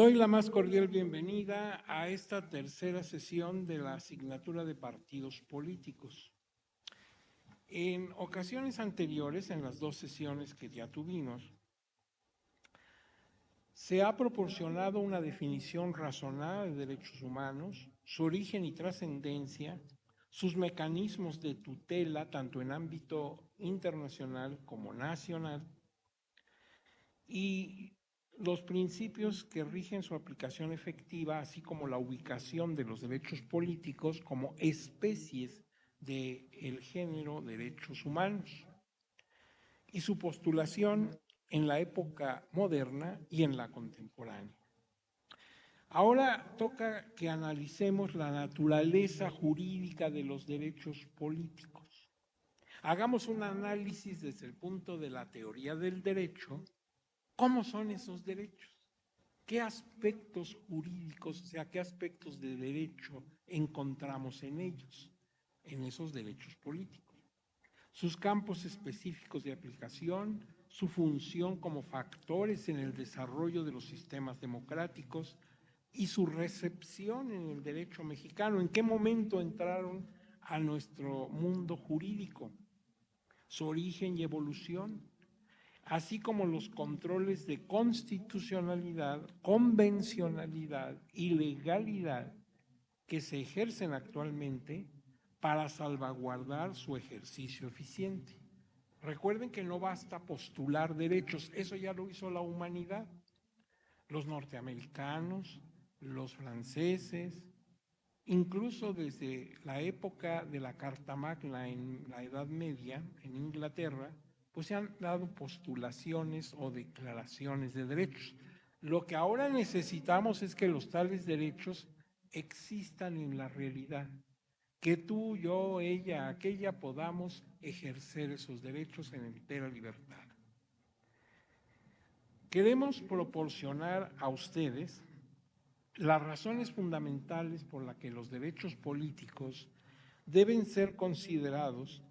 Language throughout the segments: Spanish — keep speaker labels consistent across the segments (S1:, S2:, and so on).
S1: Doy la más cordial bienvenida a esta tercera sesión de la asignatura de partidos políticos. En ocasiones anteriores, en las dos sesiones que ya tuvimos, se ha proporcionado una definición razonada de derechos humanos, su origen y trascendencia, sus mecanismos de tutela tanto en ámbito internacional como nacional y los principios que rigen su aplicación efectiva, así como la ubicación de los derechos políticos como especies del género derechos humanos y su postulación en la época moderna y en la contemporánea. Ahora toca que analicemos la naturaleza jurídica de los derechos políticos. Hagamos un análisis desde el punto de la teoría del derecho. ¿Cómo son esos derechos? ¿Qué aspectos jurídicos, o sea, qué aspectos de derecho encontramos en ellos, en esos derechos políticos? Sus campos específicos de aplicación, su función como factores en el desarrollo de los sistemas democráticos y su recepción en el derecho mexicano. ¿En qué momento entraron a nuestro mundo jurídico? Su origen y evolución, así como los controles de constitucionalidad, convencionalidad y legalidad que se ejercen actualmente para salvaguardar su ejercicio eficiente. Recuerden que no basta postular derechos, eso ya lo hizo la humanidad. Los norteamericanos, los franceses, incluso desde la época de la Carta Magna en la Edad Media, en Inglaterra, pues se han dado postulaciones o declaraciones de derechos. Lo que ahora necesitamos es que los tales derechos existan en la realidad, que tú, yo, ella, aquella podamos ejercer esos derechos en entera libertad. Queremos proporcionar a ustedes las razones fundamentales por las que los derechos políticos deben ser considerados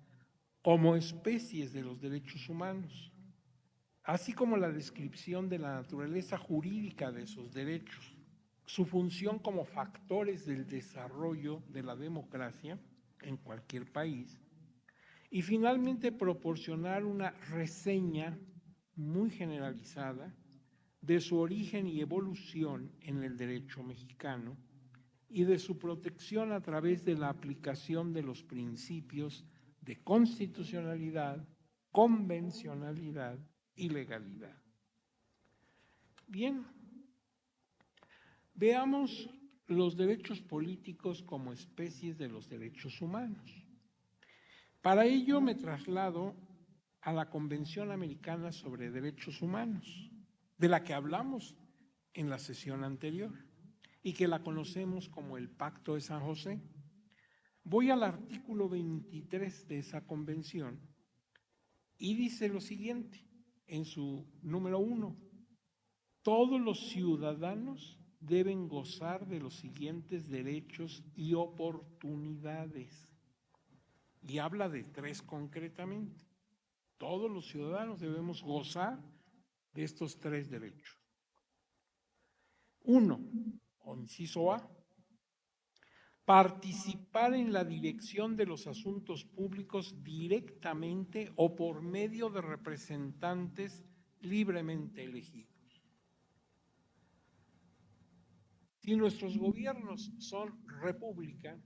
S1: como especies de los derechos humanos, así como la descripción de la naturaleza jurídica de esos derechos, su función como factores del desarrollo de la democracia en cualquier país, y finalmente proporcionar una reseña muy generalizada de su origen y evolución en el derecho mexicano y de su protección a través de la aplicación de los principios de constitucionalidad, convencionalidad y legalidad. Bien, veamos los derechos políticos como especies de los derechos humanos. Para ello me traslado a la Convención Americana sobre Derechos Humanos, de la que hablamos en la sesión anterior y que la conocemos como el Pacto de San José. Voy al artículo 23 de esa convención y dice lo siguiente, en su número 1, todos los ciudadanos deben gozar de los siguientes derechos y oportunidades. Y habla de 3 concretamente. Todos los ciudadanos debemos gozar de estos 3 derechos. 1, o inciso A, participar en la dirección de los asuntos públicos directamente o por medio de representantes libremente elegidos. Si nuestros gobiernos son república,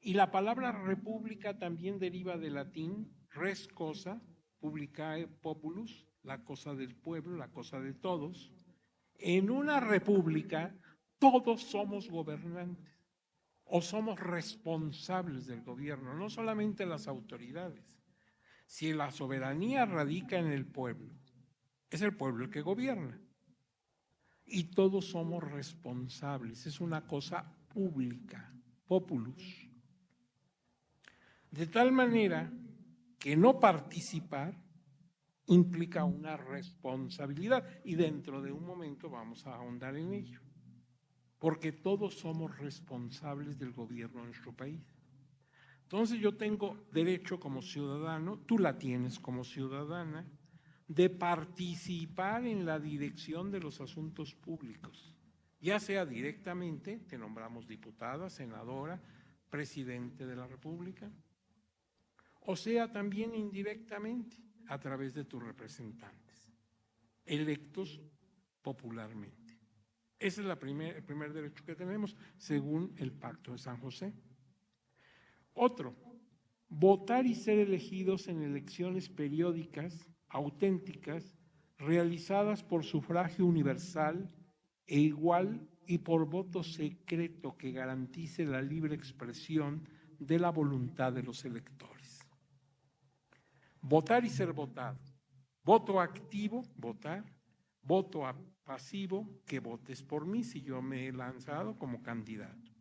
S1: y la palabra república también deriva del latín res cosa, publicae populus, la cosa del pueblo, la cosa de todos, en una república todos somos gobernantes o somos responsables del gobierno, no solamente las autoridades. Si la soberanía radica en el pueblo, es el pueblo el que gobierna. Y todos somos responsables, es una cosa pública, populus. De tal manera que no participar implica una responsabilidad y dentro de un momento vamos a ahondar en ello, porque todos somos responsables del gobierno de nuestro país. Entonces yo tengo derecho como ciudadano, tú la tienes como ciudadana, de participar en la dirección de los asuntos públicos, ya sea directamente, te nombramos diputada, senadora, presidente de la República, o sea también indirectamente a través de tus representantes, electos popularmente. Ese es el primer derecho que tenemos según el Pacto de San José. Otro, votar y ser elegidos en elecciones periódicas, auténticas, realizadas por sufragio universal e igual y por voto secreto que garantice la libre expresión de la voluntad de los electores. Votar y ser votado. Voto activo, votar. Voto pasivo, que votes por mí si yo me he lanzado como candidato.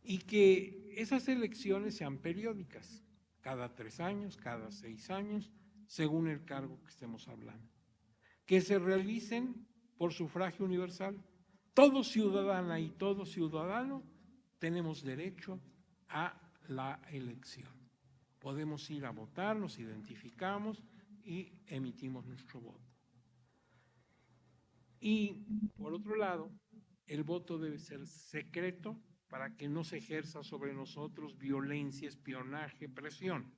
S1: Y que esas elecciones sean periódicas, cada 3 años, cada 6 años, según el cargo que estemos hablando. Que se realicen por sufragio universal. Todo ciudadana y todo ciudadano tenemos derecho a la elección. Podemos ir a votar, nos identificamos y emitimos nuestro voto. Y, por otro lado, el voto debe ser secreto para que no se ejerza sobre nosotros violencia, espionaje, presión.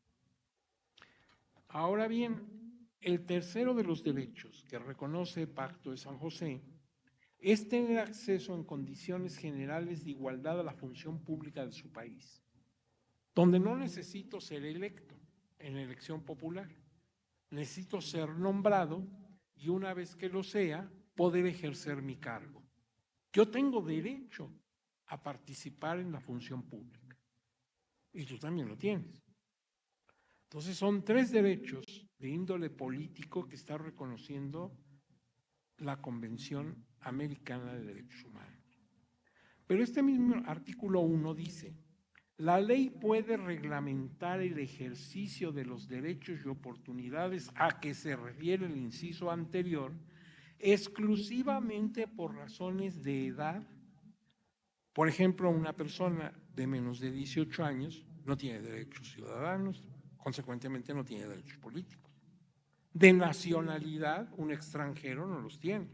S1: Ahora bien, el tercero de los derechos que reconoce el Pacto de San José es tener acceso en condiciones generales de igualdad a la función pública de su país, donde no necesito ser electo en elección popular, necesito ser nombrado y una vez que lo sea, poder ejercer mi cargo. Yo tengo derecho a participar en la función pública y tú también lo tienes. Entonces son 3 derechos de índole político que está reconociendo la Convención Americana de Derechos Humanos. Pero este mismo artículo 1 dice, la ley puede reglamentar el ejercicio de los derechos y oportunidades a que se refiere el inciso anterior exclusivamente por razones de edad. Por ejemplo, una persona de menos de 18 años no tiene derechos ciudadanos, consecuentemente no tiene derechos políticos. De nacionalidad, un extranjero no los tiene.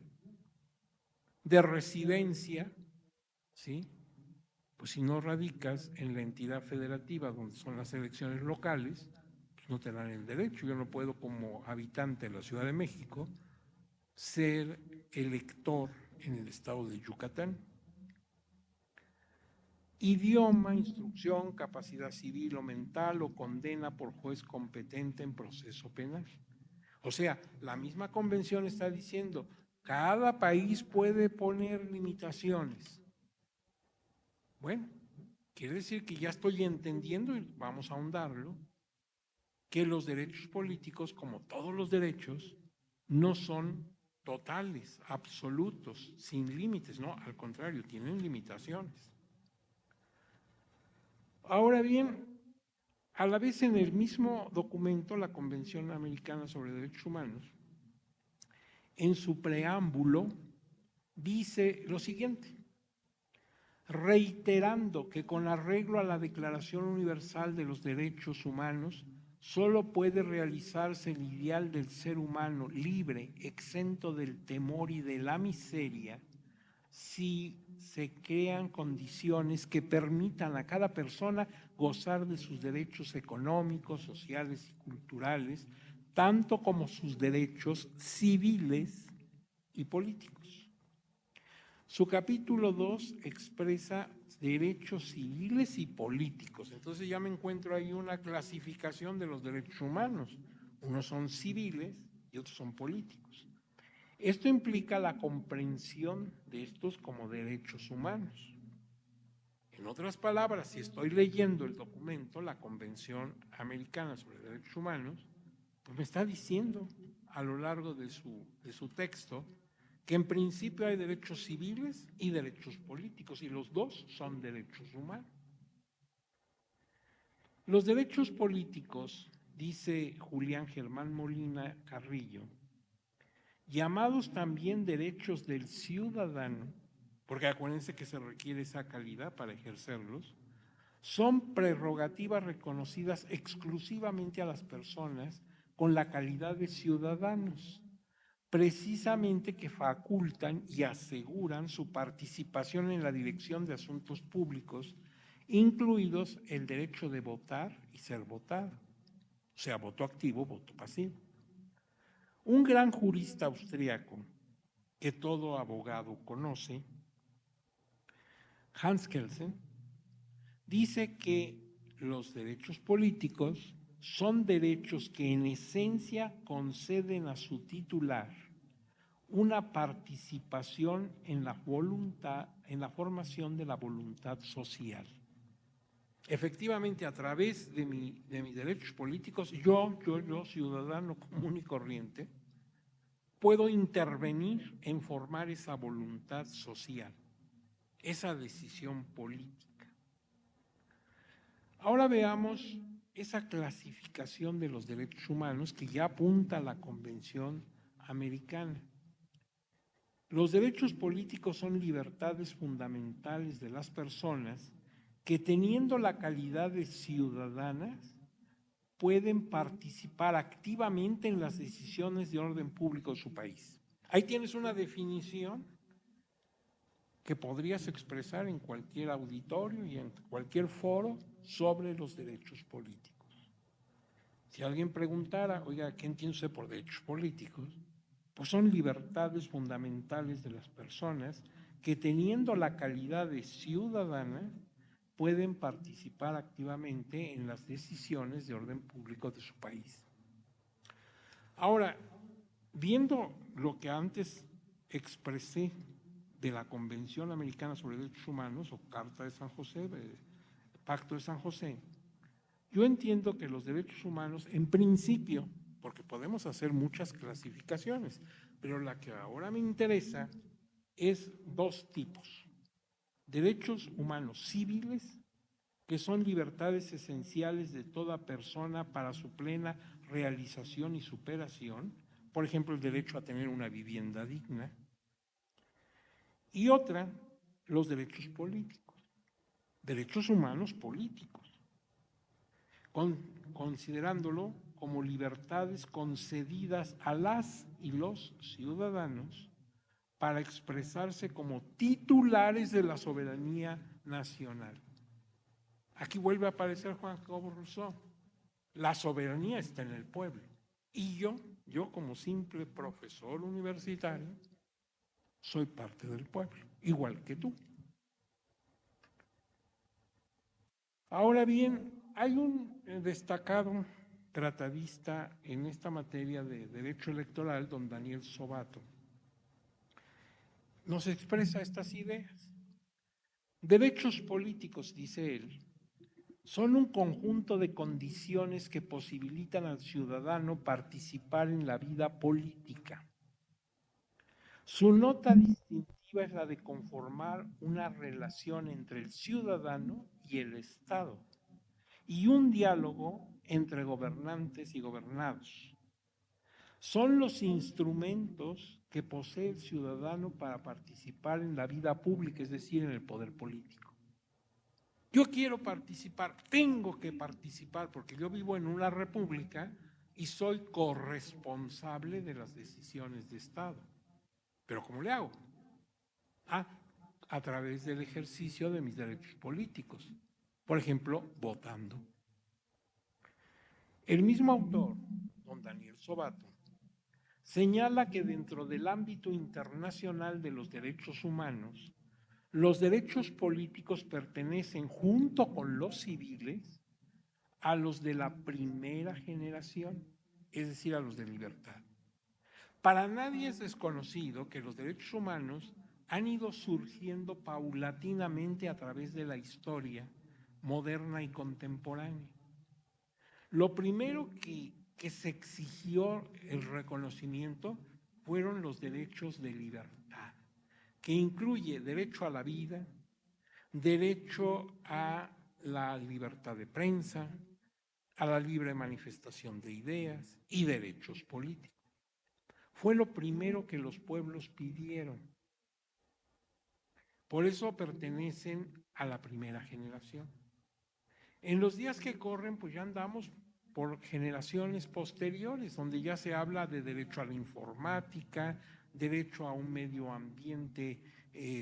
S1: De residencia, ¿sí? Pues si no radicas en la entidad federativa donde son las elecciones locales, pues no te dan el derecho. Yo no puedo, como habitante de la Ciudad de México, ser elector en el estado de Yucatán. Idioma, instrucción, capacidad civil o mental o condena por juez competente en proceso penal. O sea, la misma convención está diciendo, cada país puede poner limitaciones. Bueno, quiere decir que ya estoy entendiendo, y vamos a ahondarlo, que los derechos políticos, como todos los derechos, no son totales, absolutos, sin límites, no, al contrario, tienen limitaciones. Ahora bien, a la vez en el mismo documento, la Convención Americana sobre Derechos Humanos, en su preámbulo, dice lo siguiente, reiterando que con arreglo a la Declaración Universal de los Derechos Humanos, solo puede realizarse el ideal del ser humano libre, exento del temor y de la miseria, si se crean condiciones que permitan a cada persona gozar de sus derechos económicos, sociales y culturales, tanto como sus derechos civiles y políticos. Su capítulo 2 expresa derechos civiles y políticos. Entonces ya me encuentro ahí una clasificación de los derechos humanos. Unos son civiles y otros son políticos. Esto implica la comprensión de estos como derechos humanos. En otras palabras, si estoy leyendo el documento, la Convención Americana sobre Derechos Humanos, pues me está diciendo a lo largo de su texto que en principio hay derechos civiles y derechos políticos, y los dos son derechos humanos. Los derechos políticos, dice Julián Germán Molina Carrillo, llamados también derechos del ciudadano, porque acuérdense que se requiere esa calidad para ejercerlos, son prerrogativas reconocidas exclusivamente a las personas con la calidad de ciudadanos, precisamente que facultan y aseguran su participación en la dirección de asuntos públicos, incluidos el derecho de votar y ser votado, o sea, voto activo, voto pasivo. Un gran jurista austriaco que todo abogado conoce, Hans Kelsen, dice que los derechos políticos son derechos que en esencia conceden a su titular una participación en la voluntad, en la formación de la voluntad social. Efectivamente, a través de mis derechos políticos, yo, ciudadano común y corriente, puedo intervenir en formar esa voluntad social, esa decisión política. Ahora veamos esa clasificación de los derechos humanos que ya apunta a la Convención Americana. Los derechos políticos son libertades fundamentales de las personas que, teniendo la calidad de ciudadanas, pueden participar activamente en las decisiones de orden público de su país. Ahí tienes una definición que podrías expresar en cualquier auditorio y en cualquier foro sobre los derechos políticos. Si alguien preguntara, oiga, ¿qué entiende usted por derechos políticos? Pues son libertades fundamentales de las personas que, teniendo la calidad de ciudadana, pueden participar activamente en las decisiones de orden público de su país. Ahora, viendo lo que antes expresé de la Convención Americana sobre Derechos Humanos, o Carta de San José, Pacto de San José, yo entiendo que los derechos humanos, en principio, porque podemos hacer muchas clasificaciones, pero la que ahora me interesa es dos tipos: derechos humanos civiles, que son libertades esenciales de toda persona para su plena realización y superación, por ejemplo, el derecho a tener una vivienda digna, y otra, los derechos políticos, derechos humanos políticos, considerándolo como libertades concedidas a las y los ciudadanos para expresarse como titulares de la soberanía nacional. Aquí vuelve a aparecer Juan Jacobo Rousseau. La soberanía está en el pueblo. Y yo como simple profesor universitario, soy parte del pueblo, igual que tú. Ahora bien, hay un destacado tratadista en esta materia de derecho electoral, don Daniel Sobato. Nos expresa estas ideas. Derechos políticos, dice él, son un conjunto de condiciones que posibilitan al ciudadano participar en la vida política. Su nota distintiva es la de conformar una relación entre el ciudadano y el Estado y un diálogo entre gobernantes y gobernados. Son los instrumentos que posee el ciudadano para participar en la vida pública, es decir, en el poder político. Yo quiero participar, tengo que participar porque yo vivo en una república y soy corresponsable de las decisiones de Estado. ¿Pero cómo le hago? A través del ejercicio de mis derechos políticos. Por ejemplo, votando. El mismo autor, don Daniel Sobato, señala que dentro del ámbito internacional de los derechos humanos, los derechos políticos pertenecen, junto con los civiles, a los de la primera generación, es decir, a los de libertad. Para nadie es desconocido que los derechos humanos han ido surgiendo paulatinamente a través de la historia moderna y contemporánea. Lo primero que se exigió el reconocimiento fueron los derechos de libertad, que incluye derecho a la vida, derecho a la libertad de prensa, a la libre manifestación de ideas y derechos políticos. Fue lo primero que los pueblos pidieron. Por eso pertenecen a la primera generación. En los días que corren, pues ya andamos por generaciones posteriores, donde ya se habla de derecho a la informática, derecho a un medio ambiente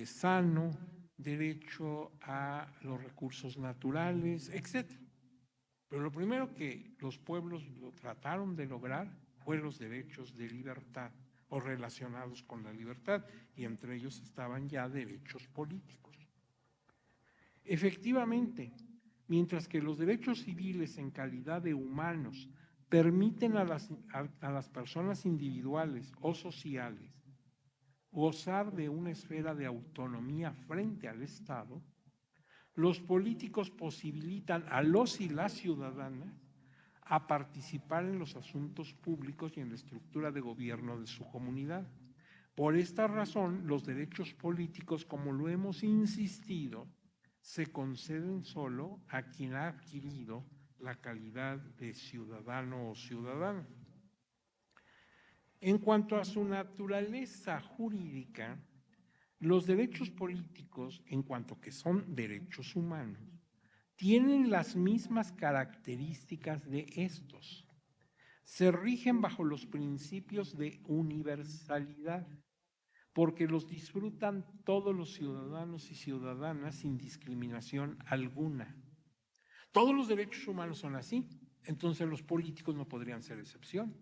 S1: sano, derecho a los recursos naturales, etc. Pero lo primero que los pueblos trataron de lograr fue los derechos de libertad o relacionados con la libertad, y entre ellos estaban ya derechos políticos. Efectivamente, mientras que los derechos civiles en calidad de humanos permiten a las personas individuales o sociales gozar de una esfera de autonomía frente al Estado, los políticos posibilitan a los y las ciudadanas a participar en los asuntos públicos y en la estructura de gobierno de su comunidad. Por esta razón, los derechos políticos, como lo hemos insistido, se conceden solo a quien ha adquirido la calidad de ciudadano o ciudadana. En cuanto a su naturaleza jurídica, los derechos políticos, en cuanto que son derechos humanos, tienen las mismas características de estos. Se rigen bajo los principios de universalidad, porque los disfrutan todos los ciudadanos y ciudadanas sin discriminación alguna. Todos los derechos humanos son así, entonces los políticos no podrían ser excepción.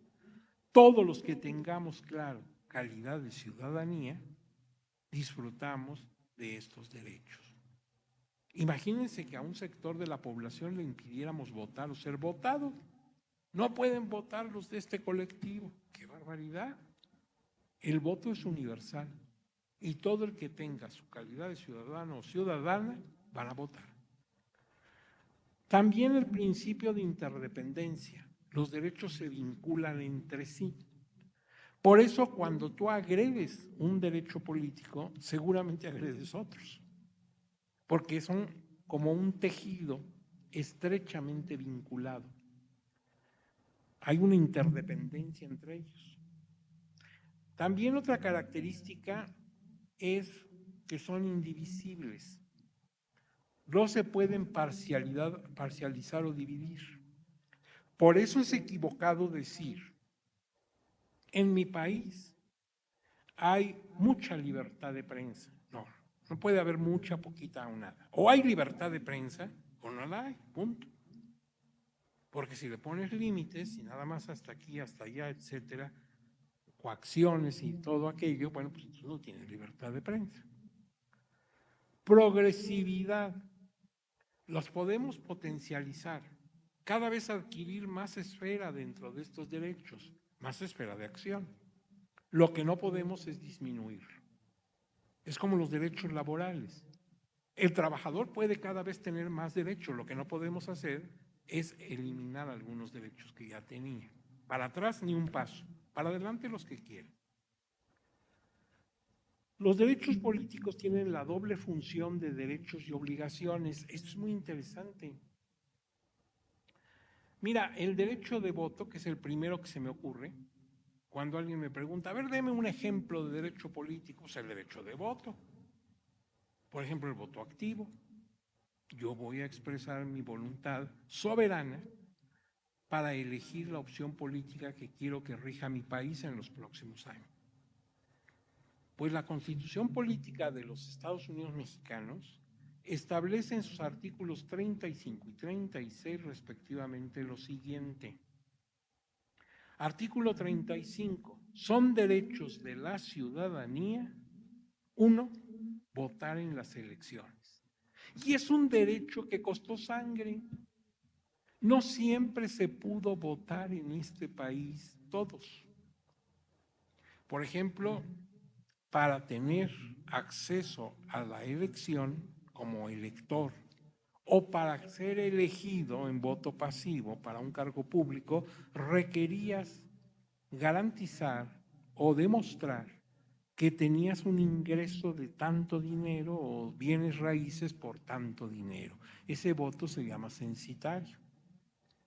S1: Todos los que tengamos, claro, calidad de ciudadanía, disfrutamos de estos derechos. Imagínense que a un sector de la población le impidiéramos votar o ser votado. No pueden votar los de este colectivo. ¡Qué barbaridad! El voto es universal y todo el que tenga su calidad de ciudadano o ciudadana van a votar. También el principio de interdependencia. Los derechos se vinculan entre sí. Por eso, cuando tú agredes un derecho político, seguramente agredes otros, porque son como un tejido estrechamente vinculado. Hay una interdependencia entre ellos. También otra característica es que son indivisibles. No se pueden parcializar o dividir. Por eso es equivocado decir, en mi país hay mucha libertad de prensa. No, no puede haber mucha, poquita o nada. O hay libertad de prensa o no la hay, punto. Porque si le pones límites y nada más hasta aquí, hasta allá, etcétera, coacciones y todo aquello, bueno, pues entonces no tienes libertad de prensa. Progresividad. Los podemos potencializar, cada vez adquirir más esfera dentro de estos derechos, más esfera de acción. Lo que no podemos es disminuir. Es como los derechos laborales. El trabajador puede cada vez tener más derechos, lo que no podemos hacer es eliminar algunos derechos que ya tenía. Para atrás ni un paso, para adelante los que quieran. Los derechos políticos tienen la doble función de derechos y obligaciones. Esto es muy interesante. Mira, el derecho de voto, que es el primero que se me ocurre, cuando alguien me pregunta, a ver, deme un ejemplo de derecho político, es el derecho de voto. Por ejemplo, el voto activo. Yo voy a expresar mi voluntad soberana para elegir la opción política que quiero que rija mi país en los próximos años. Pues la Constitución Política de los Estados Unidos Mexicanos establece en sus artículos 35 y 36 respectivamente lo siguiente. Artículo 35. Son derechos de la ciudadanía, 1, votar en las elecciones. Y es un derecho que costó sangre. No siempre se pudo votar en este país todos. Por ejemplo, para tener acceso a la elección como elector o para ser elegido en voto pasivo para un cargo público, requerías garantizar o demostrar que tenías un ingreso de tanto dinero o bienes raíces por tanto dinero. Ese voto se llama censitario.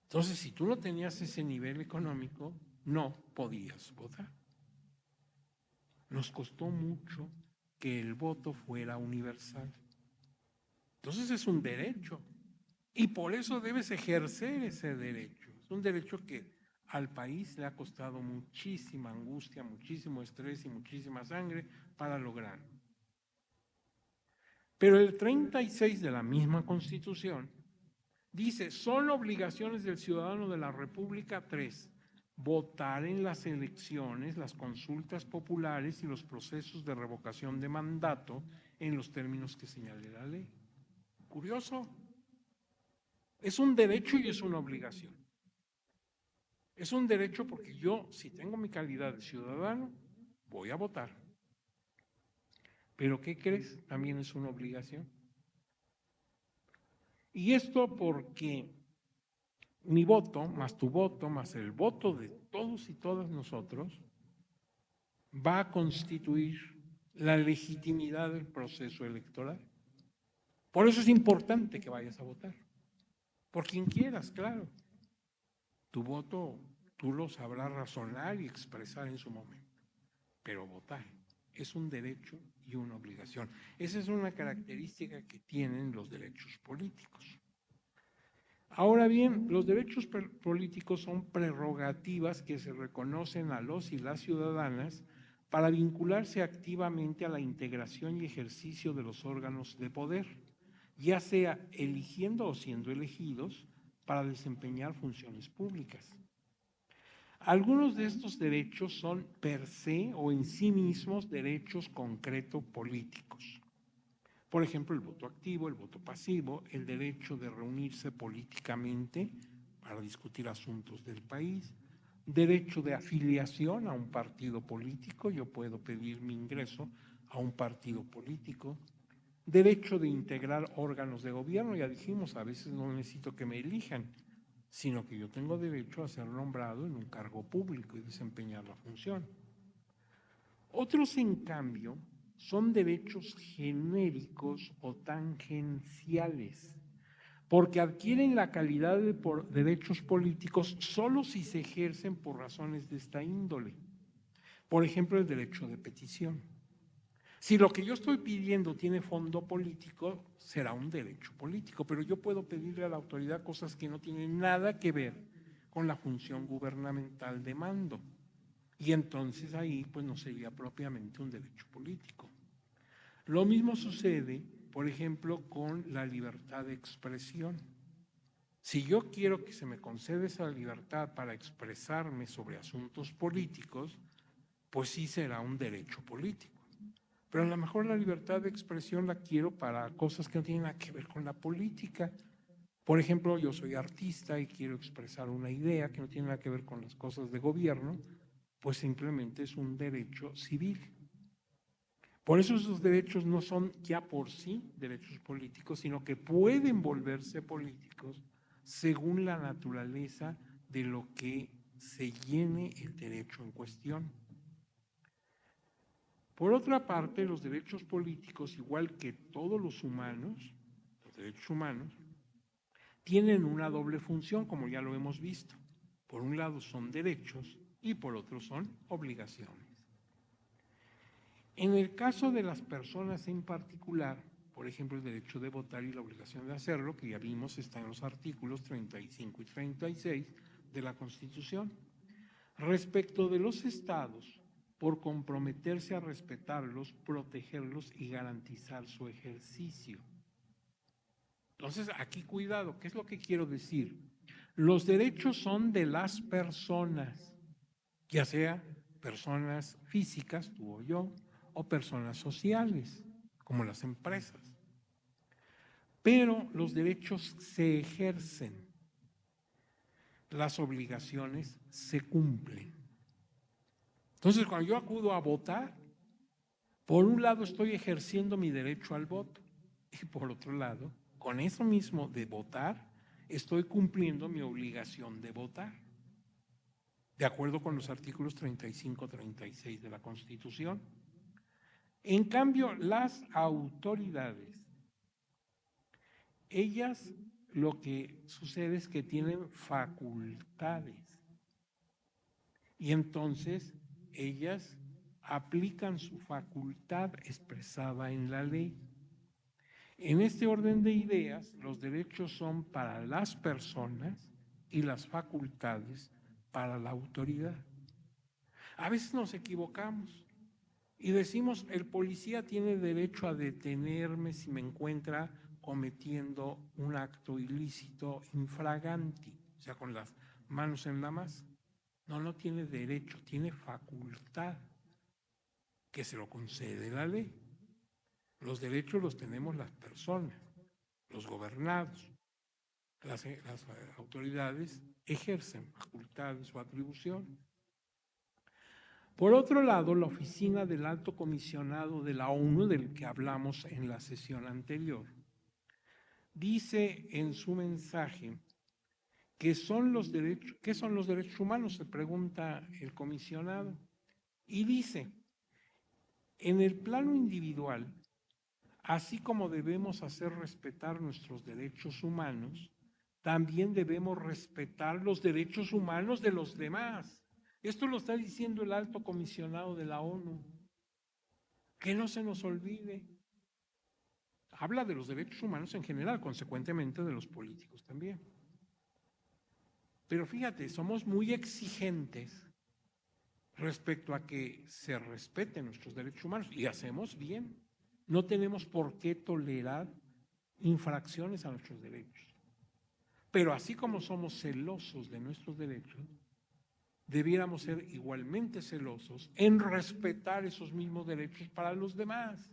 S1: Entonces, si tú no tenías ese nivel económico, no podías votar. Nos costó mucho que el voto fuera universal. Entonces es un derecho y por eso debes ejercer ese derecho. Es un derecho que al país le ha costado muchísima angustia, muchísimo estrés y muchísima sangre para lograrlo. Pero el 36 de la misma Constitución dice, son obligaciones del ciudadano de la República 3, votar en las elecciones, las consultas populares y los procesos de revocación de mandato en los términos que señale la ley. Curioso. Es un derecho y es una obligación. Es un derecho porque yo, si tengo mi calidad de ciudadano, voy a votar. Pero ¿qué crees? También es una obligación. Y esto porque mi voto, más tu voto, más el voto de todos y todas nosotros, va a constituir la legitimidad del proceso electoral. Por eso es importante que vayas a votar. Por quien quieras, claro. Tu voto tú lo sabrás razonar y expresar en su momento. Pero votar es un derecho y una obligación. Esa es una característica que tienen los derechos políticos. Ahora bien, los derechos políticos son prerrogativas que se reconocen a los y las ciudadanas para vincularse activamente a la integración y ejercicio de los órganos de poder, ya sea eligiendo o siendo elegidos para desempeñar funciones públicas. Algunos de estos derechos son per se o en sí mismos derechos concretos políticos. Por ejemplo, el voto activo, el voto pasivo, el derecho de reunirse políticamente para discutir asuntos del país, derecho de afiliación a un partido político, yo puedo pedir mi ingreso a un partido político, derecho de integrar órganos de gobierno, ya dijimos, a veces no necesito que me elijan, sino que yo tengo derecho a ser nombrado en un cargo público y desempeñar la función. Otros, en cambio, son derechos genéricos o tangenciales, porque adquieren la calidad de derechos políticos solo si se ejercen por razones de esta índole. Por ejemplo, el derecho de petición. Si lo que yo estoy pidiendo tiene fondo político, será un derecho político, pero yo puedo pedirle a la autoridad cosas que no tienen nada que ver con la función gubernamental de mando. Y entonces ahí pues no sería propiamente un derecho político. Lo mismo sucede, por ejemplo, con la libertad de expresión. Si yo quiero que se me conceda esa libertad para expresarme sobre asuntos políticos, pues sí será un derecho político. Pero a lo mejor la libertad de expresión la quiero para cosas que no tienen nada que ver con la política. Por ejemplo, yo soy artista y quiero expresar una idea que no tiene nada que ver con las cosas de gobierno, pues simplemente es un derecho civil. Por eso esos derechos no son ya por sí derechos políticos, sino que pueden volverse políticos según la naturaleza de lo que se llene el derecho en cuestión. Por otra parte, los derechos políticos, igual que todos los humanos, los derechos humanos, tienen una doble función, como ya lo hemos visto. Por un lado son derechos y por otro son obligaciones. En el caso de las personas en particular, por ejemplo, el derecho de votar y la obligación de hacerlo, que ya vimos está en los artículos 35 y 36 de la Constitución. Respecto de los estados, por comprometerse a respetarlos, protegerlos y garantizar su ejercicio. Entonces, aquí cuidado, ¿qué es lo que quiero decir? Los derechos son de las personas, ya sea personas físicas, tú o yo, o personas sociales, como las empresas. Pero los derechos se ejercen, las obligaciones se cumplen. Entonces, cuando yo acudo a votar, por un lado estoy ejerciendo mi derecho al voto y por otro lado, con eso mismo de votar, estoy cumpliendo mi obligación de votar, de acuerdo con los artículos 35 y 36 de la Constitución. En cambio, las autoridades, ellas lo que sucede es que tienen facultades y entonces ellas aplican su facultad expresada en la ley. En este orden de ideas, los derechos son para las personas y las facultades para la autoridad. A veces nos equivocamos y decimos, el policía tiene derecho a detenerme si me encuentra cometiendo un acto ilícito infraganti, o sea, con las manos en la masa. No, no tiene derecho, tiene facultad que se lo concede la ley. Los derechos los tenemos las personas, los gobernados. Las autoridades ejercen facultades o atribuciones. Por otro lado, la oficina del Alto Comisionado de la ONU, del que hablamos en la sesión anterior, dice en su mensaje que ¿qué son los derechos humanos? Se pregunta el comisionado. Y dice, en el plano individual, así como debemos hacer respetar nuestros derechos humanos, también debemos respetar los derechos humanos de los demás. Esto lo está diciendo el Alto Comisionado de la ONU. Que no se nos olvide. Habla de los derechos humanos en general, consecuentemente de los políticos también. Pero fíjate, somos muy exigentes respecto a que se respeten nuestros derechos humanos y hacemos bien. No tenemos por qué tolerar infracciones a nuestros derechos. Pero así como somos celosos de nuestros derechos, debiéramos ser igualmente celosos en respetar esos mismos derechos para los demás.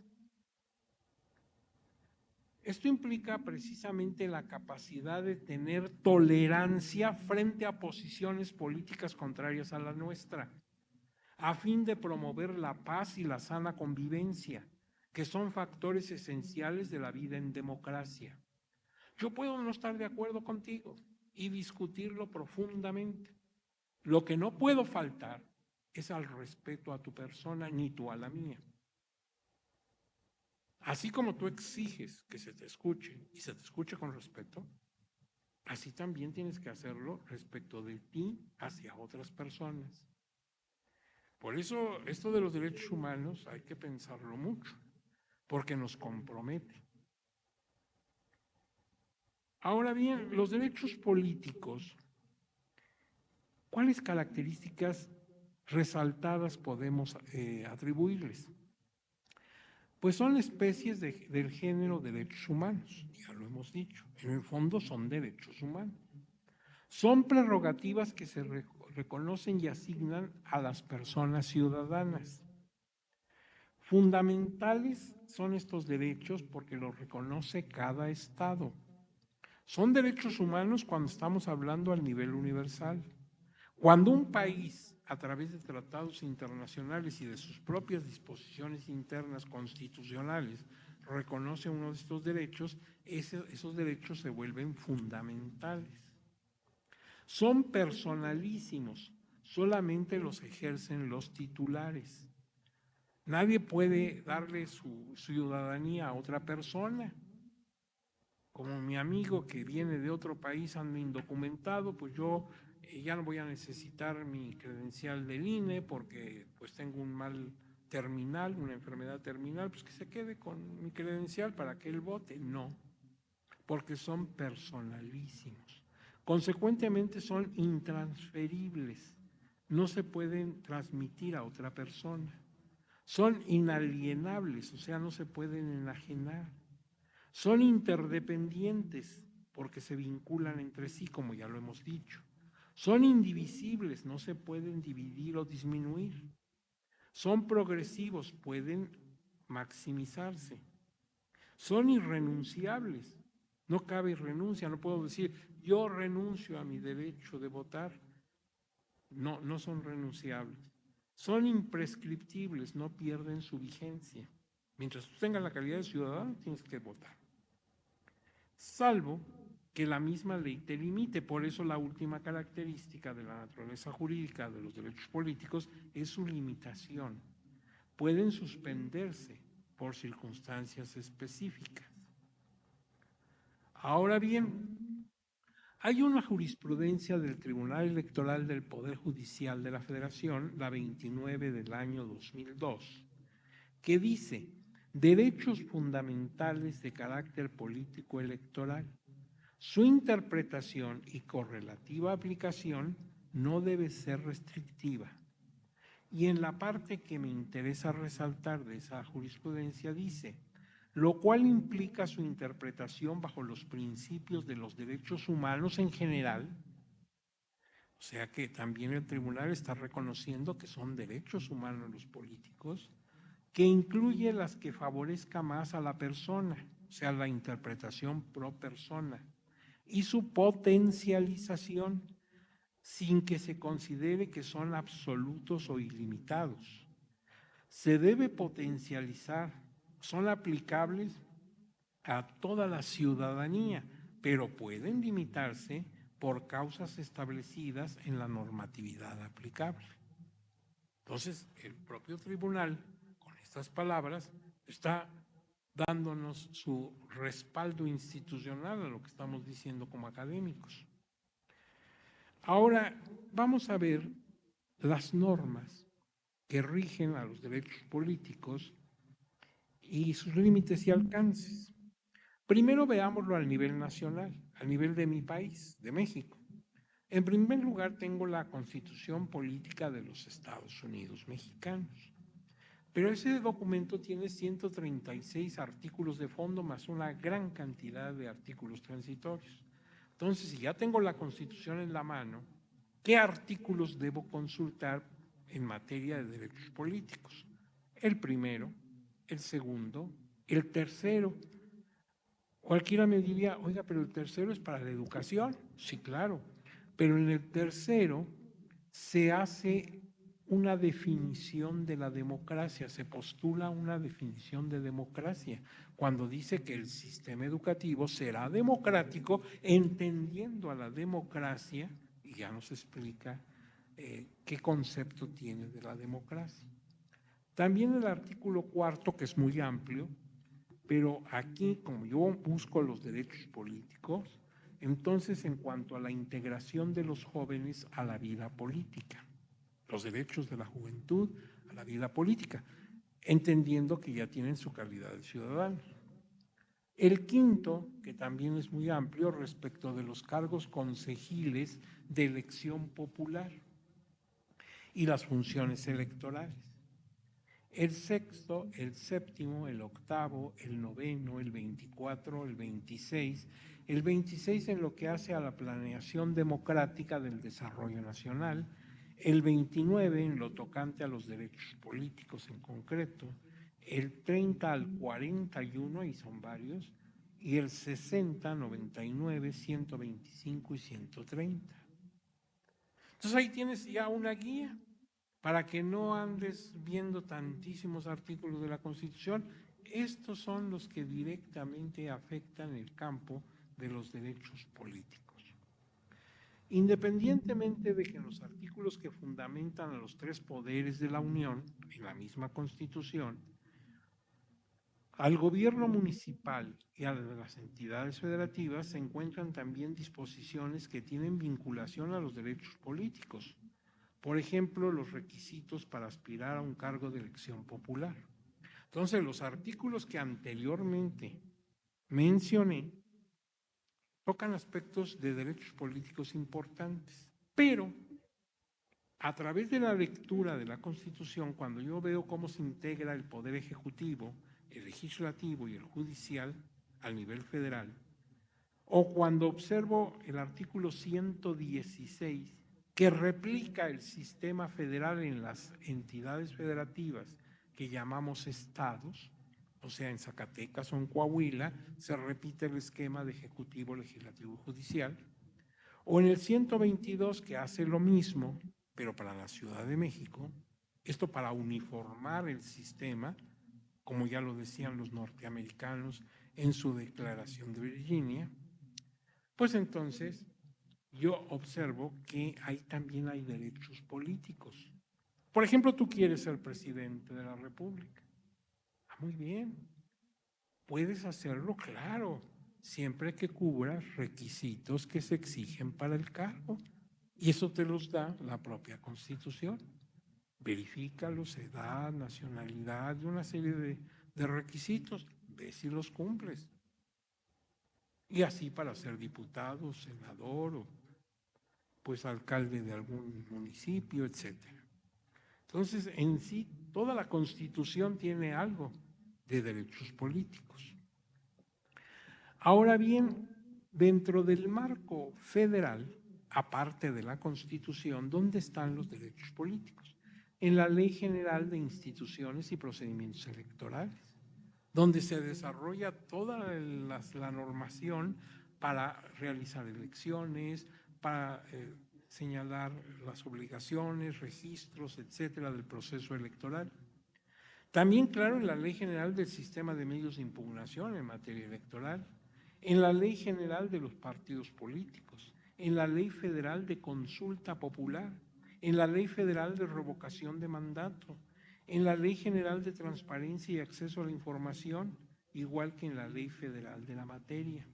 S1: Esto implica precisamente la capacidad de tener tolerancia frente a posiciones políticas contrarias a la nuestra, a fin de promover la paz y la sana convivencia, que son factores esenciales de la vida en democracia. Yo puedo no estar de acuerdo contigo y discutirlo profundamente. Lo que no puedo faltar es al respeto a tu persona, ni tú a la mía. Así como tú exiges que se te escuche y se te escuche con respeto, así también tienes que hacerlo respecto de ti hacia otras personas. Por eso, esto de los derechos humanos hay que pensarlo mucho, porque nos compromete. Ahora bien, los derechos políticos, ¿cuáles características resaltadas podemos atribuirles? Pues son especies del género derechos humanos, ya lo hemos dicho, en el fondo son derechos humanos. Son prerrogativas que se reconocen y asignan a las personas ciudadanas. Fundamentales son estos derechos porque los reconoce cada Estado. Son derechos humanos cuando estamos hablando al nivel universal. Cuando un país, a través de tratados internacionales y de sus propias disposiciones internas constitucionales, reconoce uno de estos derechos, esos derechos se vuelven fundamentales. Son personalísimos, solamente los ejercen los titulares. Nadie puede darle su ciudadanía a otra persona. Como mi amigo que viene de otro país anda indocumentado, pues yo ya no voy a necesitar mi credencial del INE porque pues tengo un mal terminal, una enfermedad terminal, pues que se quede con mi credencial para que él vote. No, porque son personalísimos. Consecuentemente son intransferibles, no se pueden transmitir a otra persona. Son inalienables, o sea, no se pueden enajenar. Son interdependientes porque se vinculan entre sí, como ya lo hemos dicho. Son indivisibles, no se pueden dividir o disminuir. Son progresivos, pueden maximizarse. Son irrenunciables, no cabe renuncia, no puedo decir yo renuncio a mi derecho de votar. No, no son renunciables. Son imprescriptibles, no pierden su vigencia. Mientras tú tengas la calidad de ciudadano, tienes que votar. Salvo que la misma ley te limite. Por eso la última característica de la naturaleza jurídica de los derechos políticos es su limitación. Pueden suspenderse por circunstancias específicas. Ahora bien, hay una jurisprudencia del Tribunal Electoral del Poder Judicial de la Federación, la 29 del año 2002, que dice: derechos fundamentales de carácter político electoral Su interpretación y correlativa aplicación no debe ser restrictiva. Y en la parte que me interesa resaltar de esa jurisprudencia dice, lo cual implica su interpretación bajo los principios de los derechos humanos en general. O sea que también el tribunal está reconociendo que son derechos humanos los políticos, que incluye las que favorezca más a la persona, o sea, la interpretación pro persona, y su potencialización, sin que se considere que son absolutos o ilimitados. Se debe potencializar, son aplicables a toda la ciudadanía, pero pueden limitarse por causas establecidas en la normatividad aplicable. Entonces, el propio tribunal, con estas palabras, está dándonos su respaldo institucional a lo que estamos diciendo como académicos. Ahora, vamos a ver las normas que rigen a los derechos políticos y sus límites y alcances. Primero veámoslo al nivel nacional, al nivel de mi país, de México. En primer lugar, tengo la Constitución Política de los Estados Unidos Mexicanos. Pero ese documento tiene 136 artículos de fondo más una gran cantidad de artículos transitorios. Entonces, si ya tengo la Constitución en la mano, ¿qué artículos debo consultar en materia de derechos políticos? El primero, el segundo, el tercero. Cualquiera me diría, oiga, pero el tercero es para la educación. Sí, claro, pero en el tercero se hace una definición de la democracia, se postula una definición de democracia, cuando dice que el sistema educativo será democrático, entendiendo a la democracia, y ya nos explica qué concepto tiene de la democracia. También el artículo 4, que es muy amplio, pero aquí, como yo busco los derechos políticos, entonces en cuanto a la integración de los jóvenes a la vida política, los derechos de la juventud a la vida política, entendiendo que ya tienen su calidad de ciudadanos. El quinto, que también es muy amplio, respecto de los cargos consejiles de elección popular y las funciones electorales. El sexto, el séptimo, el octavo, el noveno, el 24, el 26. El 26 en lo que hace a la planeación democrática del desarrollo nacional, el 29 en lo tocante a los derechos políticos en concreto, el 30 al 41, y son varios, y el 60, 99, 125 y 130. Entonces ahí tienes ya una guía para que no andes viendo tantísimos artículos de la Constitución. Estos son los que directamente afectan el campo de los derechos políticos. Independientemente de que los artículos que fundamentan a los tres poderes de la Unión en la misma Constitución, al gobierno municipal y a las entidades federativas se encuentran también disposiciones que tienen vinculación a los derechos políticos. Por ejemplo, los requisitos para aspirar a un cargo de elección popular. Entonces, los artículos que anteriormente mencioné tocan aspectos de derechos políticos importantes, pero a través de la lectura de la Constitución, cuando yo veo cómo se integra el Poder Ejecutivo, el Legislativo y el Judicial al nivel federal, o cuando observo el artículo 116, que replica el sistema federal en las entidades federativas que llamamos estados, o sea, en Zacatecas o en Coahuila, se repite el esquema de Ejecutivo, Legislativo y Judicial, o en el 122, que hace lo mismo, pero para la Ciudad de México, esto para uniformar el sistema, como ya lo decían los norteamericanos en su Declaración de Virginia, pues entonces yo observo que ahí también hay derechos políticos. Por ejemplo, tú quieres ser presidente de la República. Muy bien, puedes hacerlo, claro, siempre que cubras requisitos que se exigen para el cargo. Y eso te los da la propia Constitución. Verifícalos, edad, nacionalidad, una serie de requisitos, ve si los cumples. y así para ser diputado, senador o pues alcalde de algún municipio, etcétera. Entonces, en sí, toda la Constitución tiene algo de derechos políticos. Ahora bien, dentro del marco federal, aparte de la Constitución, ¿dónde están los derechos políticos? En la Ley General de Instituciones y Procedimientos Electorales, donde se desarrolla toda la normación para realizar elecciones, para señalar las obligaciones, registros, etcétera, del proceso electoral. También, claro, en la Ley General del Sistema de Medios de Impugnación en materia electoral, en la Ley General de los Partidos Políticos, en la Ley Federal de Consulta Popular, en la Ley Federal de Revocación de Mandato, en la Ley General de Transparencia y Acceso a la Información, igual que en la Ley Federal de la materia.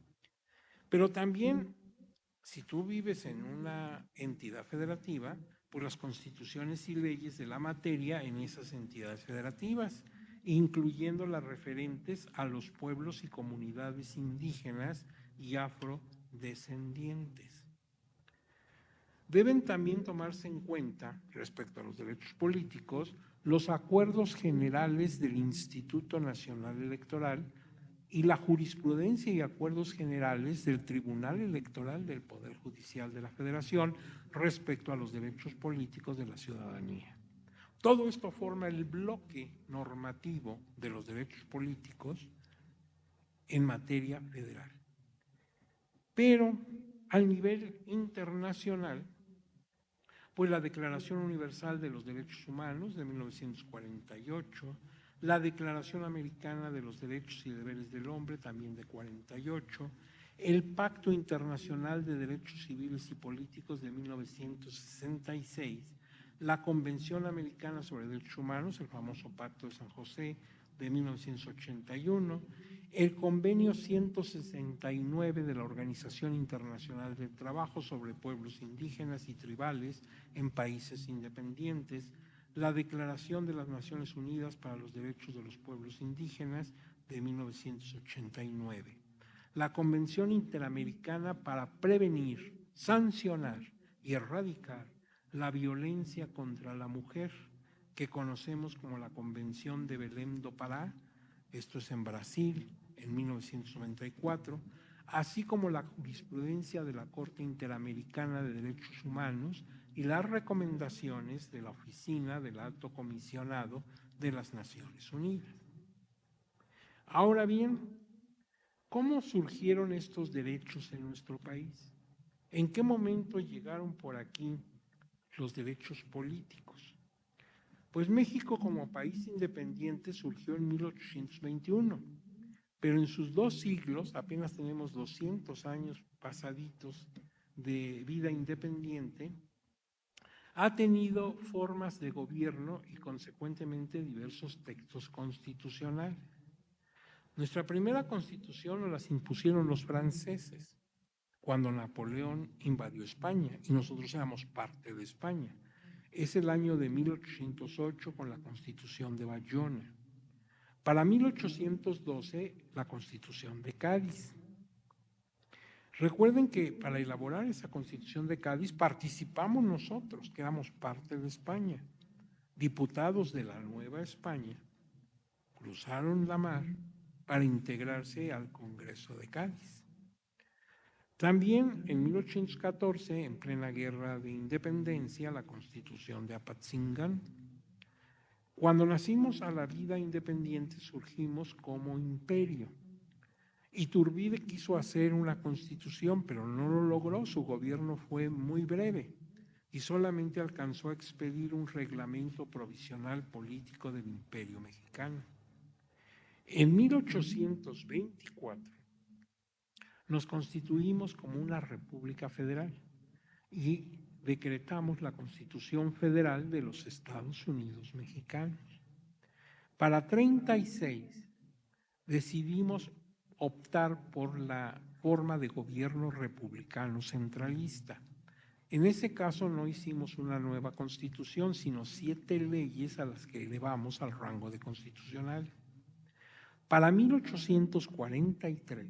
S1: Pero también, si tú vives en una entidad federativa, pues las constituciones y leyes de la materia en esas entidades federativas, incluyendo las referentes a los pueblos y comunidades indígenas y afrodescendientes. Deben también tomarse en cuenta, respecto a los derechos políticos, los acuerdos generales del Instituto Nacional Electoral y la jurisprudencia y acuerdos generales del Tribunal Electoral del Poder Judicial de la Federación respecto a los derechos políticos de la ciudadanía. Todo esto forma el bloque normativo de los derechos políticos en materia federal. Pero al nivel internacional, pues la Declaración Universal de los Derechos Humanos de 1948, la Declaración Americana de los Derechos y Deberes del Hombre, también de 48, el Pacto Internacional de Derechos Civiles y Políticos de 1966, la Convención Americana sobre Derechos Humanos, el famoso Pacto de San José de 1981, el Convenio 169 de la Organización Internacional del Trabajo sobre Pueblos Indígenas y Tribales en Países Independientes, la Declaración de las Naciones Unidas para los Derechos de los Pueblos Indígenas de 1989, la Convención Interamericana para prevenir, sancionar y erradicar la violencia contra la mujer, que conocemos como la Convención de Belém do Pará, esto es en Brasil, en 1994, así como la jurisprudencia de la Corte Interamericana de Derechos Humanos y las recomendaciones de la Oficina del Alto Comisionado de las Naciones Unidas. Ahora bien, ¿cómo surgieron estos derechos en nuestro país? ¿En qué momento llegaron por aquí los derechos políticos? Pues México como país independiente surgió en 1821, pero en sus 2 siglos, apenas tenemos 200 años pasaditos de vida independiente, ha tenido formas de gobierno y consecuentemente diversos textos constitucionales. Nuestra primera constitución nos las impusieron los franceses cuando Napoleón invadió España y nosotros éramos parte de España. Es el año de 1808 con la Constitución de Bayona. Para 1812, la Constitución de Cádiz. Recuerden que para elaborar esa Constitución de Cádiz participamos nosotros, que éramos parte de España. Diputados de la Nueva España cruzaron la mar para integrarse al Congreso de Cádiz. También en 1814, en plena Guerra de Independencia, la Constitución de Apatzingán. Cuando nacimos a la vida independiente surgimos como imperio. Iturbide quiso hacer una constitución, pero no lo logró, su gobierno fue muy breve y solamente alcanzó a expedir un reglamento provisional político del Imperio Mexicano. En 1824 nos constituimos como una república federal y decretamos la Constitución Federal de los Estados Unidos Mexicanos. Para 36 decidimos optar por la forma de gobierno republicano centralista. En ese caso no hicimos una nueva constitución, sino 7 leyes a las que elevamos al rango de constitucional. Para 1843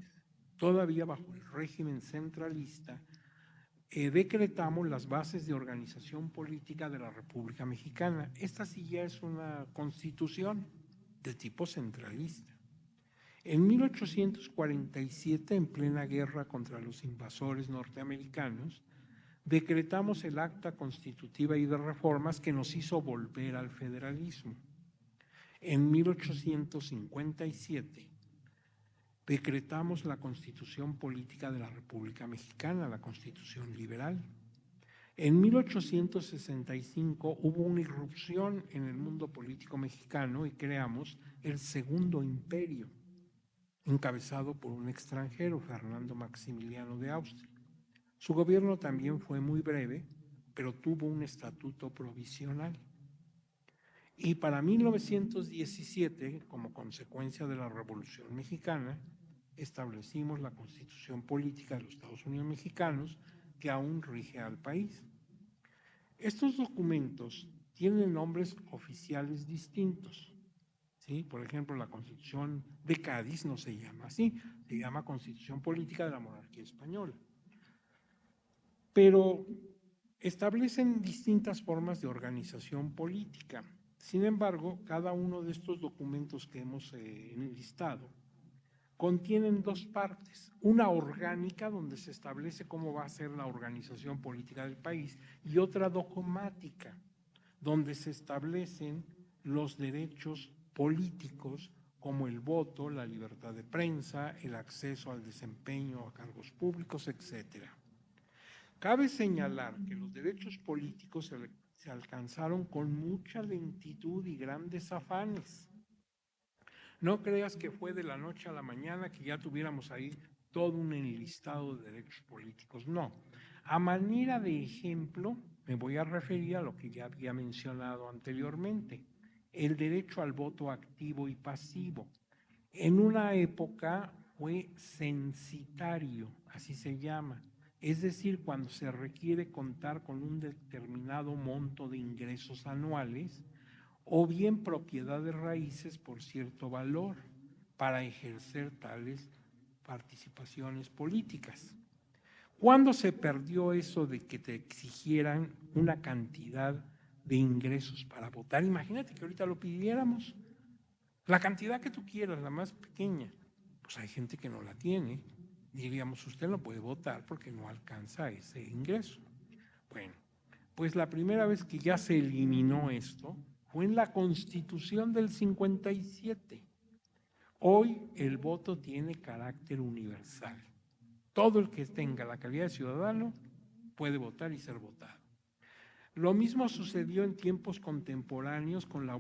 S1: todavía bajo el régimen centralista, decretamos las bases de organización política de la República Mexicana. Esta sí ya es una constitución de tipo centralista. En 1847, en plena guerra contra los invasores norteamericanos, decretamos el Acta Constitutiva y de Reformas que nos hizo volver al federalismo. En 1857 decretamos la Constitución Política de la República Mexicana, la Constitución Liberal. En 1865 hubo una irrupción en el mundo político mexicano y creamos el Segundo Imperio, encabezado por un extranjero, Fernando Maximiliano de Austria. Su gobierno también fue muy breve, pero tuvo un estatuto provisional. Y para 1917, como consecuencia de la Revolución Mexicana, establecimos la Constitución Política de los Estados Unidos Mexicanos, que aún rige al país. Estos documentos tienen nombres oficiales distintos. ¿Sí? Por ejemplo, la Constitución de Cádiz no se llama así, se llama Constitución Política de la Monarquía Española. Pero establecen distintas formas de organización política. Sin embargo, cada uno de estos documentos que hemos enlistado contienen dos partes, una orgánica donde se establece cómo va a ser la organización política del país y otra dogmática donde se establecen los derechos políticos como el voto, la libertad de prensa, el acceso al desempeño a cargos públicos, etc. Cabe señalar que los derechos políticos se alcanzaron con mucha lentitud y grandes afanes. No creas que fue de la noche a la mañana que ya tuviéramos ahí todo un enlistado de derechos políticos. No. A manera de ejemplo, me voy a referir a lo que ya había mencionado anteriormente, el derecho al voto activo y pasivo. En una época fue censitario, así se llama, es decir, cuando se requiere contar con un determinado monto de ingresos anuales o bien propiedad de raíces por cierto valor para ejercer tales participaciones políticas. ¿Cuándo se perdió eso de que te exigieran una cantidad de ingresos para votar? Imagínate que ahorita lo pidiéramos, la cantidad que tú quieras, la más pequeña. Pues hay gente que no la tiene. Diríamos, usted no puede votar porque no alcanza ese ingreso. Bueno, pues la primera vez que ya se eliminó esto fue en la Constitución del 57. Hoy el voto tiene carácter universal. Todo el que tenga la calidad de ciudadano puede votar y ser votado. Lo mismo sucedió en tiempos contemporáneos con la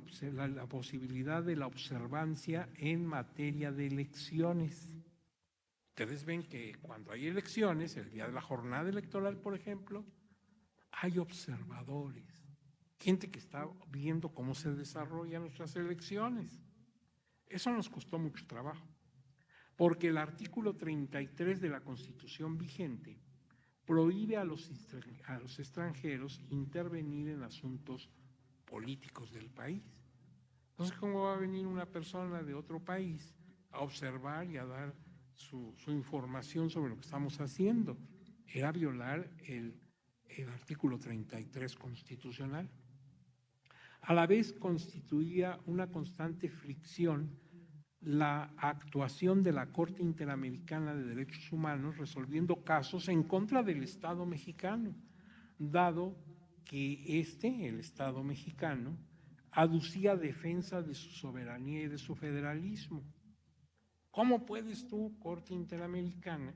S1: posibilidad de la observancia en materia de elecciones. Ustedes ven que cuando hay elecciones, el día de la jornada electoral, por ejemplo, hay observadores, gente que está viendo cómo se desarrollan nuestras elecciones. Eso nos costó mucho trabajo, porque el artículo 33 de la Constitución vigente prohíbe a los extranjeros intervenir en asuntos políticos del país. Entonces, ¿cómo va a venir una persona de otro país a observar y a dar su información sobre lo que estamos haciendo? Era violar el artículo 33 constitucional. A la vez constituía una constante fricción la actuación de la Corte Interamericana de Derechos Humanos resolviendo casos en contra del Estado mexicano, dado que el Estado mexicano, aducía defensa de su soberanía y de su federalismo. ¿Cómo puedes tú, Corte Interamericana,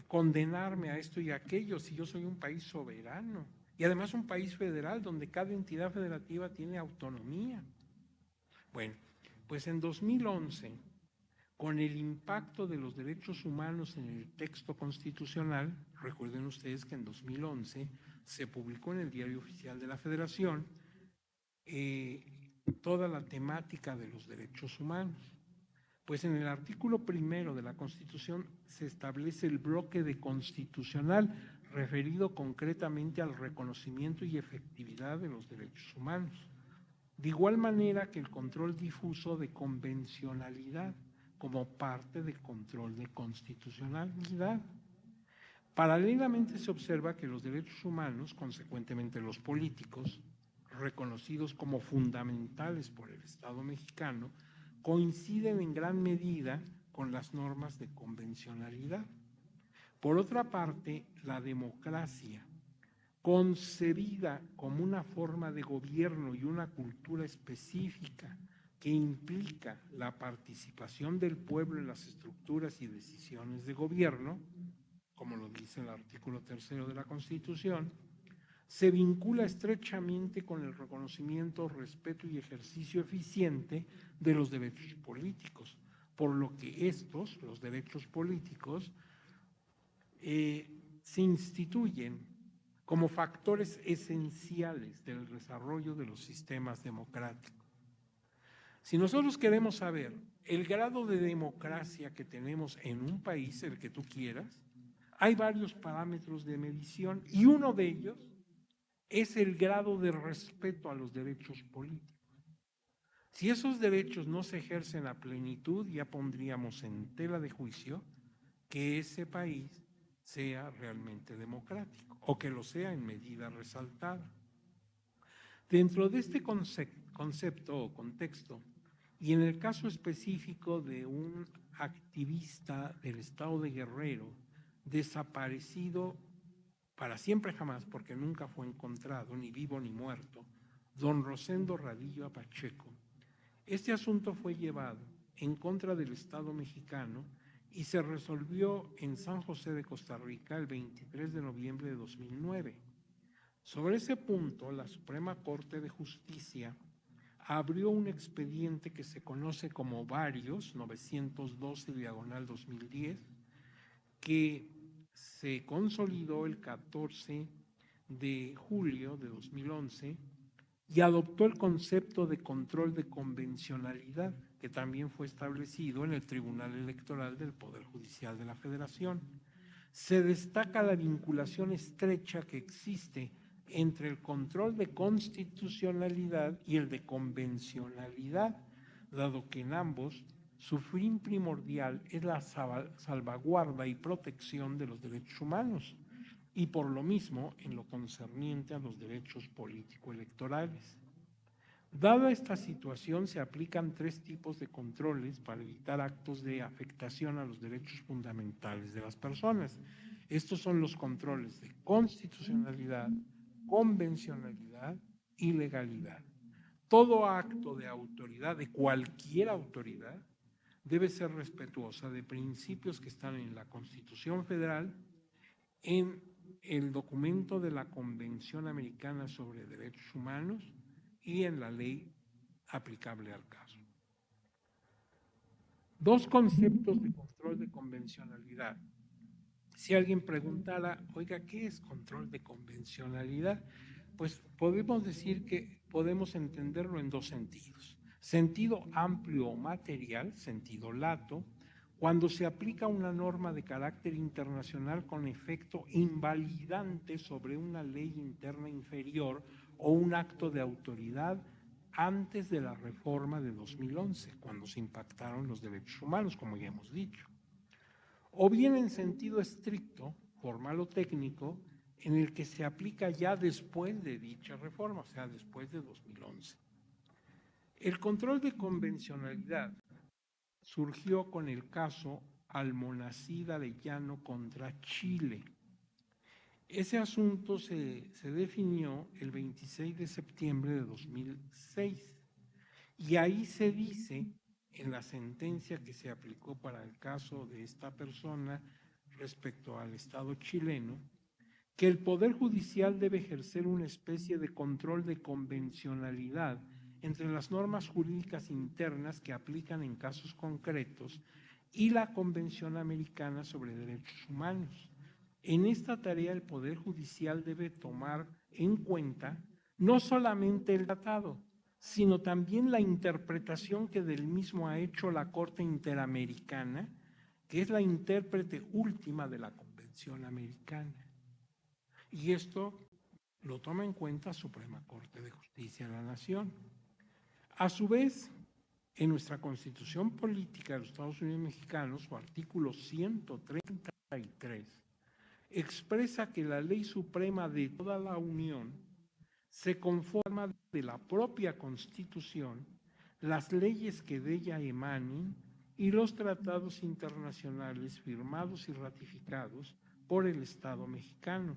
S1: condenarme a esto y a aquello si yo soy un país soberano? Y además un país federal donde cada entidad federativa tiene autonomía. Bueno, pues en 2011, con el impacto de los derechos humanos en el texto constitucional, recuerden ustedes que en 2011 se publicó en el Diario Oficial de la Federación toda la temática de los derechos humanos. Pues en el artículo 1 de la Constitución se establece el bloque de constitucional referido concretamente al reconocimiento y efectividad de los derechos humanos. De igual manera que el control difuso de convencionalidad, como parte del control de constitucionalidad. Paralelamente se observa que los derechos humanos, consecuentemente los políticos, reconocidos como fundamentales por el Estado mexicano, coinciden en gran medida con las normas de convencionalidad. Por otra parte, la democracia, concebida como una forma de gobierno y una cultura específica que implica la participación del pueblo en las estructuras y decisiones de gobierno, como lo dice el artículo 3 de la Constitución, se vincula estrechamente con el reconocimiento, respeto y ejercicio eficiente de los derechos políticos, por lo que estos, los derechos políticos, se instituyen como factores esenciales del desarrollo de los sistemas democráticos. Si nosotros queremos saber el grado de democracia que tenemos en un país, el que tú quieras, hay varios parámetros de medición y uno de ellos es el grado de respeto a los derechos políticos. Si esos derechos no se ejercen a plenitud, ya pondríamos en tela de juicio que ese país sea realmente democrático o que lo sea en medida resaltada. Dentro de este concepto o contexto, y en el caso específico de un activista del estado de Guerrero, desaparecido para siempre jamás, porque nunca fue encontrado, ni vivo ni muerto, don Rosendo Radillo Pacheco, este asunto fue llevado en contra del Estado mexicano y se resolvió en San José de Costa Rica el 23 de noviembre de 2009. Sobre ese punto, la Suprema Corte de Justicia abrió un expediente que se conoce como Varios, 912/2010, que se consolidó el 14 de julio de 2011 y adoptó el concepto de control de convencionalidad, que también fue establecido en el Tribunal Electoral del Poder Judicial de la Federación. Se destaca la vinculación estrecha que existe entre el control de constitucionalidad y el de convencionalidad, dado que en ambos su fin primordial es la salvaguarda y protección de los derechos humanos, y por lo mismo en lo concerniente a los derechos político-electorales. Dada esta situación, se aplican 3 tipos de controles para evitar actos de afectación a los derechos fundamentales de las personas. Estos son los controles de constitucionalidad, convencionalidad y legalidad. Todo acto de autoridad, de cualquier autoridad, debe ser respetuosa de principios que están en la Constitución Federal, en el documento de la Convención Americana sobre Derechos Humanos y en la ley aplicable al caso. 2 conceptos de control de convencionalidad. Si alguien preguntara, oiga, ¿qué es control de convencionalidad? Pues podemos decir que podemos entenderlo en 2 sentidos. Sentido amplio o material, sentido lato, cuando se aplica una norma de carácter internacional con efecto invalidante sobre una ley interna inferior o un acto de autoridad antes de la reforma de 2011, cuando se impactaron los derechos humanos, como ya hemos dicho. O bien en sentido estricto, formal o técnico, en el que se aplica ya después de dicha reforma, o sea, después de 2011. El control de convencionalidad surgió con el caso Almonacid Arellano contra Chile. Ese asunto se definió el 26 de septiembre de 2006 y ahí se dice en la sentencia que se aplicó para el caso de esta persona respecto al Estado chileno, que el Poder Judicial debe ejercer una especie de control de convencionalidad entre las normas jurídicas internas que aplican en casos concretos y la Convención Americana sobre Derechos Humanos. En esta tarea el Poder Judicial debe tomar en cuenta no solamente el tratado, sino también la interpretación que del mismo ha hecho la Corte Interamericana, que es la intérprete última de la Convención Americana. Y esto lo toma en cuenta Suprema Corte de Justicia de la Nación. A su vez, En nuestra Constitución Política de los Estados Unidos Mexicanos, su artículo 133, expresa que la ley suprema de toda la Unión se conforma de la propia Constitución, las leyes que de ella emanen y los tratados internacionales firmados y ratificados por el Estado mexicano,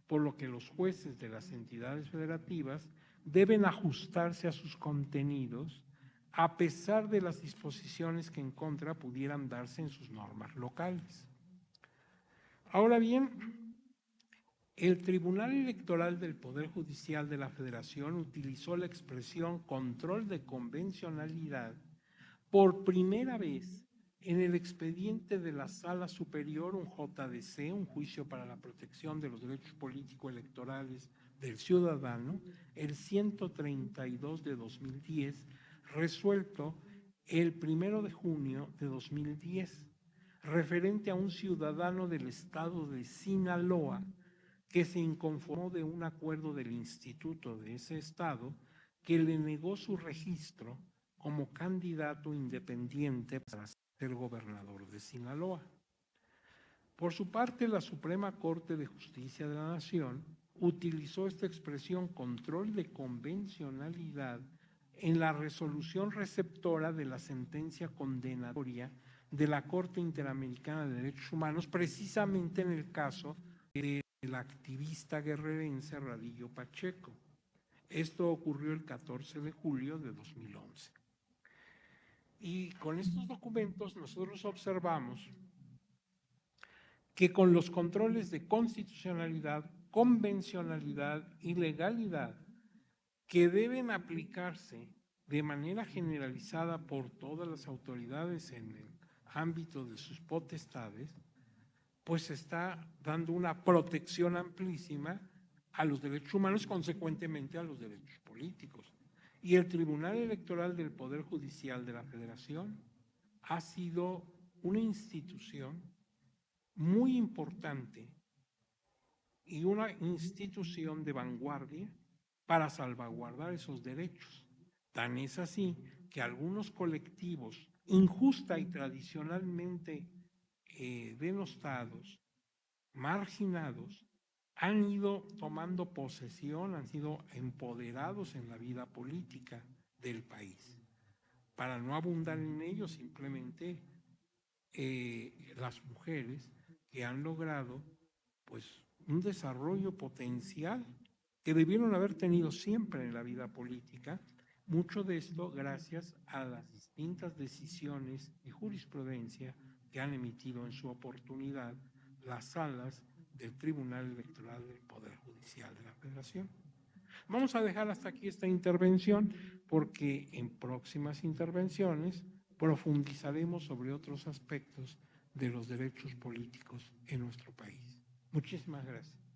S1: por lo que los jueces de las entidades federativas deben ajustarse a sus contenidos a pesar de las disposiciones que en contra pudieran darse en sus normas locales. Ahora bien, el Tribunal Electoral del Poder Judicial de la Federación utilizó la expresión control de convencionalidad por primera vez en el expediente de la Sala Superior, un JDC, un juicio para la protección de los derechos políticos electorales del ciudadano, el 132 de 2010, resuelto el 1 de junio de 2010, referente a un ciudadano del estado de Sinaloa que se inconformó de un acuerdo del instituto de ese estado que le negó su registro como candidato independiente para ser gobernador de Sinaloa. Por su parte, la Suprema Corte de Justicia de la Nación utilizó esta expresión control de convencionalidad en la resolución receptora de la sentencia condenatoria de la Corte Interamericana de Derechos Humanos, precisamente en el caso del activista guerrerense Radillo Pacheco. Esto ocurrió el 14 de julio de 2011. Y con estos documentos nosotros observamos que con los controles de constitucionalidad, convencionalidad y legalidad que deben aplicarse de manera generalizada por todas las autoridades en el ámbito de sus potestades, pues se está dando una protección amplísima a los derechos humanos, consecuentemente a los derechos políticos. Y el Tribunal Electoral del Poder Judicial de la Federación ha sido una institución muy importante y una institución de vanguardia para salvaguardar esos derechos. Tan es así que algunos colectivos injusta y tradicionalmente denostados, marginados, han ido tomando posesión, han sido empoderados en la vida política del país. Para no abundar en ello, simplemente las mujeres que han logrado pues un desarrollo potencial que debieron haber tenido siempre en la vida política, mucho de esto gracias a las distintas decisiones y jurisprudencia que han emitido en su oportunidad las salas del Tribunal Electoral del Poder Judicial de la Federación. Vamos a dejar hasta aquí esta intervención porque en próximas intervenciones profundizaremos sobre otros aspectos de los derechos políticos en nuestro país. Muchísimas gracias.